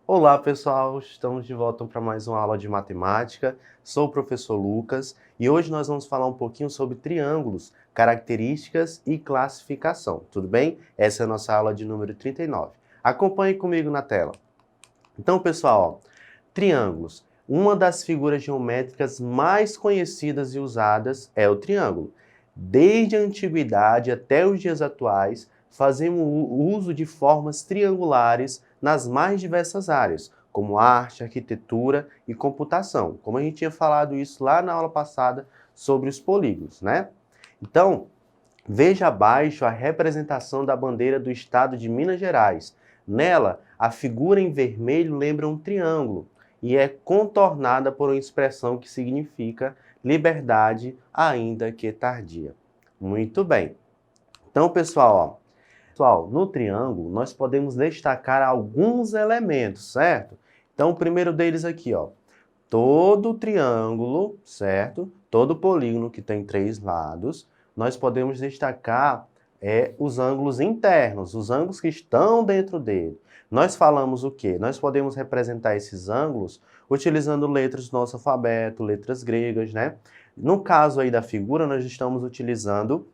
Olá, pessoal! Estamos de volta para mais uma aula de matemática. Sou o professor Lucas e hoje nós vamos falar um pouquinho sobre triângulos, características e classificação. Tudo bem? Essa é a nossa aula de número 39. Acompanhe comigo na tela. Então, pessoal, ó, triângulos. Uma das figuras geométricas mais conhecidas e usadas é o triângulo. Desde a antiguidade até os dias atuais, fazemos uso de formas triangulares nas mais diversas áreas, como arte, arquitetura e computação, como a gente tinha falado isso lá na aula passada sobre os polígonos, né? Então, veja abaixo a representação da bandeira do estado de Minas Gerais. Nela, a figura em vermelho lembra um triângulo e é contornada por uma expressão que significa liberdade, ainda que tardia. Muito bem. Então, pessoal, no triângulo nós podemos destacar alguns elementos, certo? Então, o primeiro deles aqui, ó, todo triângulo, certo? Todo polígono que tem 3 lados, nós podemos destacar os ângulos internos, os ângulos que estão dentro dele. Nós falamos o quê? Nós podemos representar esses ângulos utilizando letras do nosso alfabeto, letras gregas, né? No caso aí da figura, nós estamos utilizando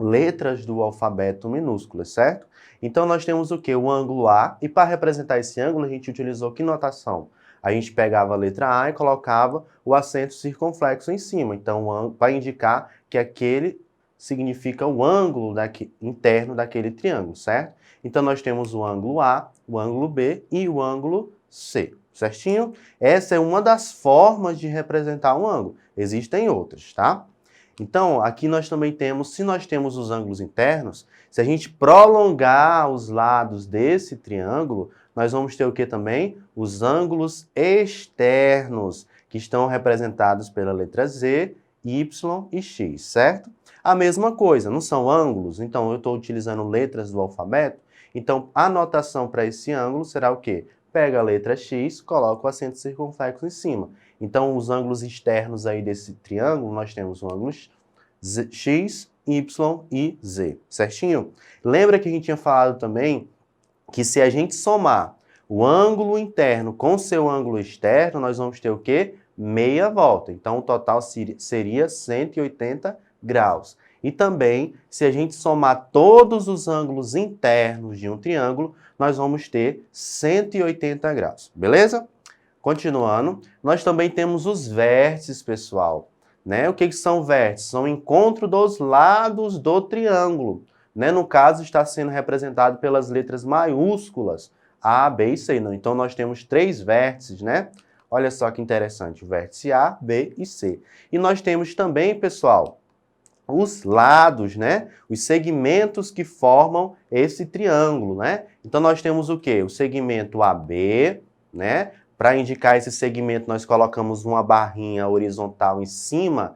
letras do alfabeto minúsculas, certo? Então, nós temos o quê? O ângulo A, e para representar esse ângulo, a gente utilizou que notação? A gente pegava a letra A e colocava o acento circunflexo em cima. Então, para indicar que aquele significa o ângulo interno daquele triângulo, certo? Então, nós temos o ângulo A, o ângulo B e o ângulo C, certinho? Essa é uma das formas de representar um ângulo. Existem outras, tá? Então, aqui nós também temos, se nós temos os ângulos internos, se a gente prolongar os lados desse triângulo, nós vamos ter o que também? Os ângulos externos, que estão representados pela letra Z, Y e X, certo? A mesma coisa, não são ângulos? Então, eu estou utilizando letras do alfabeto, então a notação para esse ângulo será o quê? Pega a letra X, coloca o acento circunflexo em cima. Então, os ângulos externos aí desse triângulo, nós temos o ângulo X, Y e Z, certinho? Lembra que a gente tinha falado também que se a gente somar o ângulo interno com o seu ângulo externo, nós vamos ter o quê? Meia volta. Então, o total seria 180 graus. E também, se a gente somar todos os ângulos internos de um triângulo, nós vamos ter 180 graus, beleza? Continuando, nós também temos os vértices, pessoal. Né? O que são vértices? São o encontro dos lados do triângulo. Né? No caso, está sendo representado pelas letras maiúsculas A, B e C. Não? Então, nós temos 3 vértices, né? Olha só que interessante, o vértice A, B e C. E nós temos também, pessoal, os lados, né? Os segmentos que formam esse triângulo, né? Então, nós temos o quê? O segmento AB, né? Para indicar esse segmento, nós colocamos uma barrinha horizontal em cima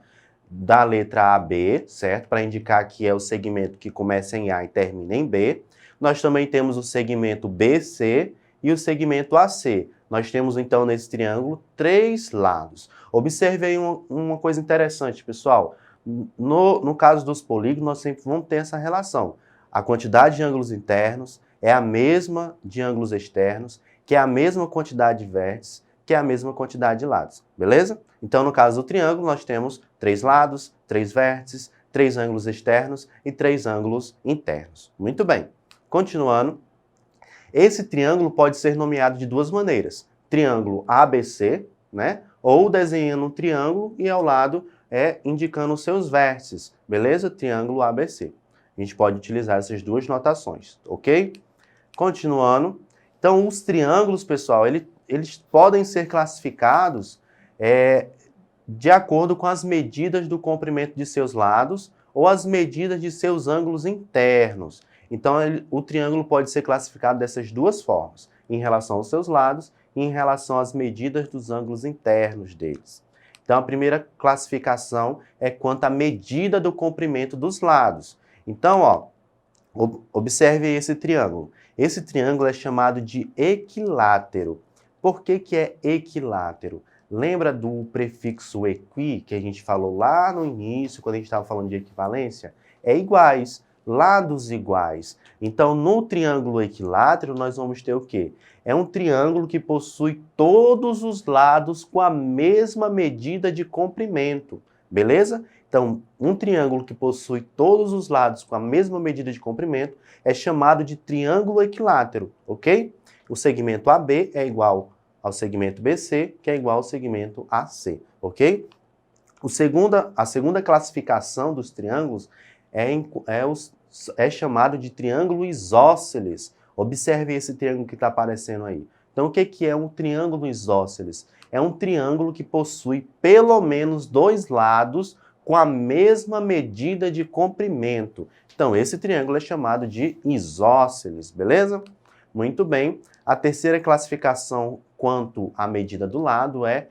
da letra AB, certo? Para indicar que é o segmento que começa em A e termina em B. Nós também temos o segmento BC e o segmento AC. Nós temos, então, nesse triângulo, 3 lados. Observe aí uma coisa interessante, pessoal. No caso dos polígonos, nós sempre vamos ter essa relação. A quantidade de ângulos internos é a mesma de ângulos externos, que é a mesma quantidade de vértices, que é a mesma quantidade de lados, beleza? Então, no caso do triângulo, nós temos 3 lados, 3 vértices, 3 ângulos externos e 3 ângulos internos. Muito bem. Continuando, esse triângulo pode ser nomeado de 2 maneiras. Triângulo ABC, né? Ou desenhando um triângulo e ao lado indicando os seus vértices, beleza? Triângulo ABC. A gente pode utilizar essas 2 notações, ok? Continuando. Então, os triângulos, pessoal, eles podem ser classificados de acordo com as medidas do comprimento de seus lados ou as medidas de seus ângulos internos. Então, o triângulo pode ser classificado dessas 2 formas, em relação aos seus lados e em relação às medidas dos ângulos internos deles. Então, a primeira classificação é quanto à medida do comprimento dos lados. Então, ó, observe esse triângulo. Esse triângulo é chamado de equilátero. Por que é equilátero? Lembra do prefixo equi, que a gente falou lá no início, quando a gente estava falando de equivalência? É iguais. lados iguais. Então, no triângulo equilátero, nós vamos ter o quê? É um triângulo que possui todos os lados com a mesma medida de comprimento, beleza? Então, um triângulo que possui todos os lados com a mesma medida de comprimento é chamado de triângulo equilátero, ok? O segmento AB é igual ao segmento BC, que é igual ao segmento AC, ok? A segunda classificação dos triângulos é chamado de triângulo isósceles. Observe esse triângulo que está aparecendo aí. Então, o que é um triângulo isósceles? É um triângulo que possui pelo menos dois lados com a mesma medida de comprimento. Então, esse triângulo é chamado de isósceles, beleza? Muito bem. A terceira classificação quanto à medida do lado é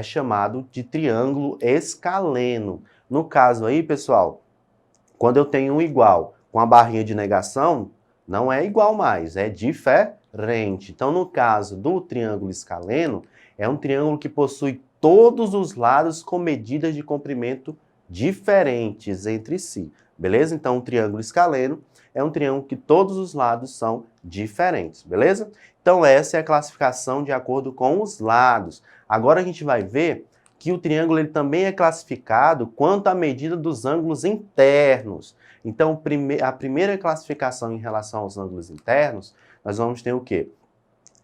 chamado de triângulo escaleno. No caso aí, pessoal, quando eu tenho um igual com a barrinha de negação, não é igual mais, é diferente. Então, no caso do triângulo escaleno, é um triângulo que possui todos os lados com medidas de comprimento diferentes entre si, beleza? Então, o triângulo escaleno é um triângulo que todos os lados são diferentes, beleza? Então, essa é a classificação de acordo com os lados. Agora a gente vai ver que o triângulo ele também é classificado quanto à medida dos ângulos internos. Então, a primeira classificação em relação aos ângulos internos, nós vamos ter o quê?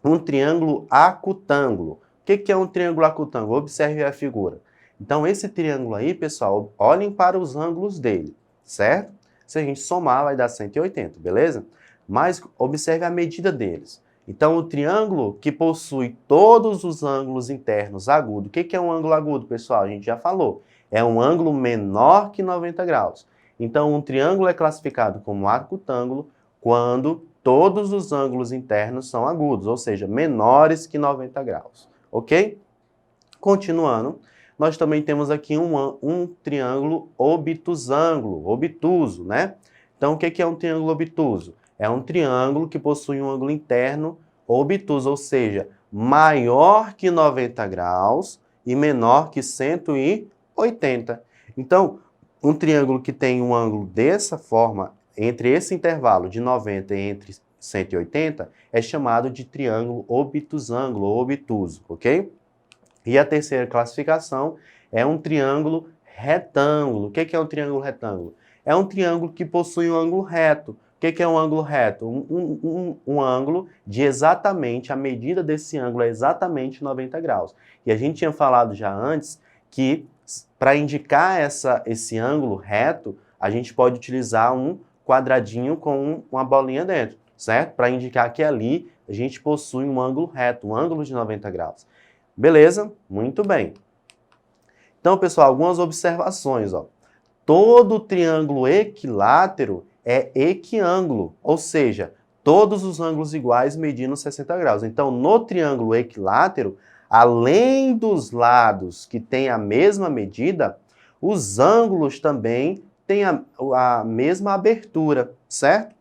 Um triângulo acutângulo. O que é um triângulo acutângulo? Observe a figura. Então, esse triângulo aí, pessoal, olhem para os ângulos dele, certo? Se a gente somar, vai dar 180, beleza? Mas observe a medida deles. Então, o triângulo que possui todos os ângulos internos agudos. O que é um ângulo agudo, pessoal? A gente já falou. É um ângulo menor que 90 graus. Então, um triângulo é classificado como acutângulo quando todos os ângulos internos são agudos, ou seja, menores que 90 graus. Ok? Continuando, nós também temos aqui um triângulo obtuso, né? Então, o que é um triângulo obtuso? É um triângulo que possui um ângulo interno obtuso, ou seja, maior que 90 graus e menor que 180. Então, um triângulo que tem um ângulo dessa forma, entre esse intervalo de 90 e entre 180, é chamado de triângulo obtusângulo ou obtuso, ok? E a terceira classificação é um triângulo retângulo. O que é um triângulo retângulo? É um triângulo que possui um ângulo reto. O que é um ângulo reto? Um ângulo de exatamente, a medida desse ângulo é exatamente 90 graus. E a gente tinha falado já antes que, para indicar esse ângulo reto, a gente pode utilizar um quadradinho com uma bolinha dentro, certo? Para indicar que ali a gente possui um ângulo reto, um ângulo de 90 graus. Beleza? Muito bem. Então, pessoal, algumas observações, ó. Todo triângulo equilátero é equiângulo, ou seja, todos os ângulos iguais medindo 60 graus. Então, no triângulo equilátero, além dos lados que têm a mesma medida, os ângulos também têm a mesma abertura, certo?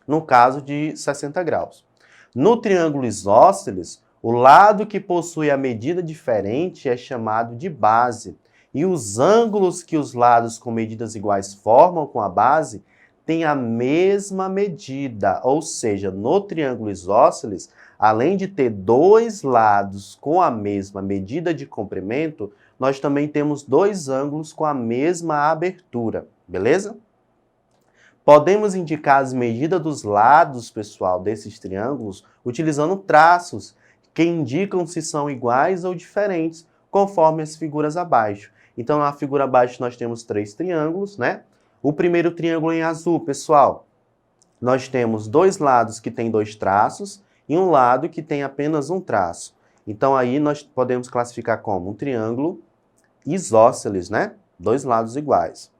No caso de 60 graus. No triângulo isósceles, o lado que possui a medida diferente é chamado de base. E os ângulos que os lados com medidas iguais formam com a base têm a mesma medida. Ou seja, no triângulo isósceles, além de ter dois lados com a mesma medida de comprimento, nós também temos dois ângulos com a mesma abertura. Beleza? Podemos indicar as medidas dos lados, pessoal, desses triângulos utilizando traços que indicam se são iguais ou diferentes, conforme as figuras abaixo. Então, na figura abaixo nós temos três triângulos, né? O primeiro triângulo em azul, pessoal, nós temos dois lados que têm dois traços e um lado que tem apenas um traço. Então, aí nós podemos classificar como um triângulo isósceles, né? Dois lados iguais.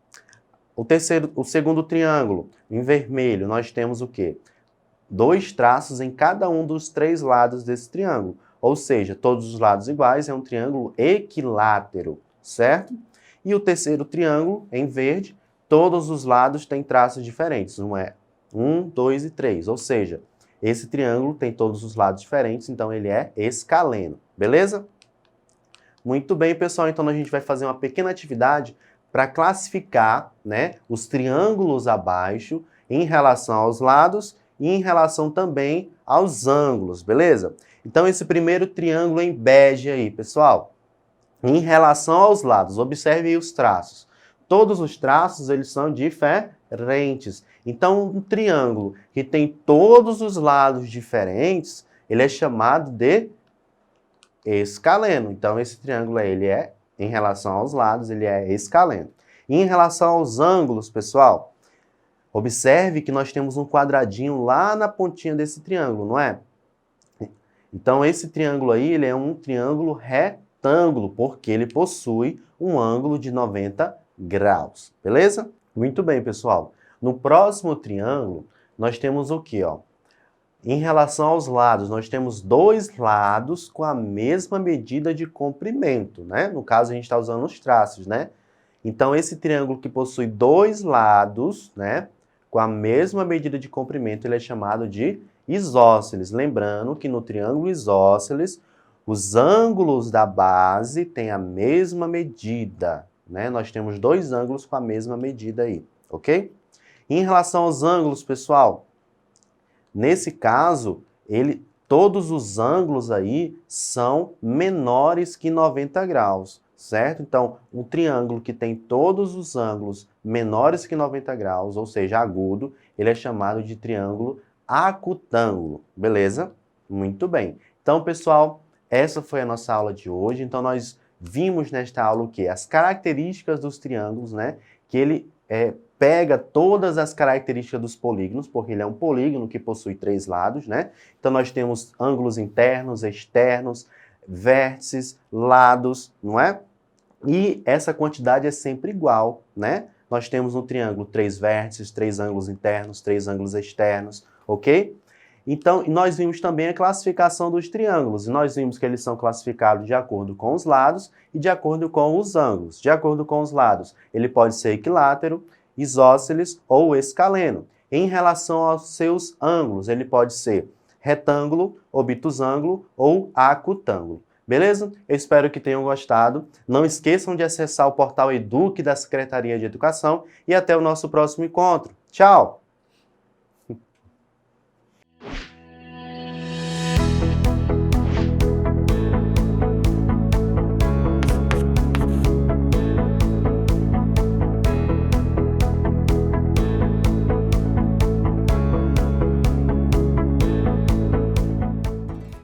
O segundo triângulo, em vermelho, nós temos o quê? Dois traços em cada um dos três lados desse triângulo. Ou seja, todos os lados iguais é um triângulo equilátero, certo? E o terceiro triângulo, em verde, todos os lados têm traços diferentes. Um é 1, 2 e 3. Ou seja, esse triângulo tem todos os lados diferentes, então ele é escaleno. Beleza? Muito bem, pessoal. Então a gente vai fazer uma pequena atividade para classificar, né, os triângulos abaixo em relação aos lados e em relação também aos ângulos, beleza? Então, esse primeiro triângulo em bege aí, pessoal, em relação aos lados, observe aí os traços. Todos os traços, eles são diferentes. Então, um triângulo que tem todos os lados diferentes, ele é chamado de escaleno. Então, esse triângulo aí, ele é, em relação aos lados, ele é escaleno. E em relação aos ângulos, pessoal, observe que nós temos um quadradinho lá na pontinha desse triângulo, não é? Então, esse triângulo aí, ele é um triângulo retângulo, porque ele possui um ângulo de 90 graus, beleza? Muito bem, pessoal. No próximo triângulo, nós temos o quê, ó? Em relação aos lados, nós temos dois lados com a mesma medida de comprimento, né? No caso, a gente está usando os traços, né? Então, esse triângulo que possui dois lados, né, com a mesma medida de comprimento, ele é chamado de isósceles. Lembrando que no triângulo isósceles, os ângulos da base têm a mesma medida, né? Nós temos dois ângulos com a mesma medida aí, ok? Em relação aos ângulos, pessoal, nesse caso, todos os ângulos aí são menores que 90 graus, certo? Então, um triângulo que tem todos os ângulos menores que 90 graus, ou seja, agudo, ele é chamado de triângulo acutângulo, beleza? Muito bem. Então, pessoal, essa foi a nossa aula de hoje. Então, nós vimos nesta aula o quê? As características dos triângulos, né? Que ele pega todas as características dos polígonos, porque ele é um polígono que possui três lados, né? Então, nós temos ângulos internos, externos, vértices, lados, não é? E essa quantidade é sempre igual, né? Nós temos no triângulo três vértices, três ângulos internos, três ângulos externos, ok? Então, nós vimos também a classificação dos triângulos, e nós vimos que eles são classificados de acordo com os lados e de acordo com os ângulos. De acordo com os lados, ele pode ser equilátero, isósceles ou escaleno. Em relação aos seus ângulos, ele pode ser retângulo, obtusângulo ou acutângulo. Beleza? Eu espero que tenham gostado. Não esqueçam de acessar o portal Eduque da Secretaria de Educação e até o nosso próximo encontro. Tchau!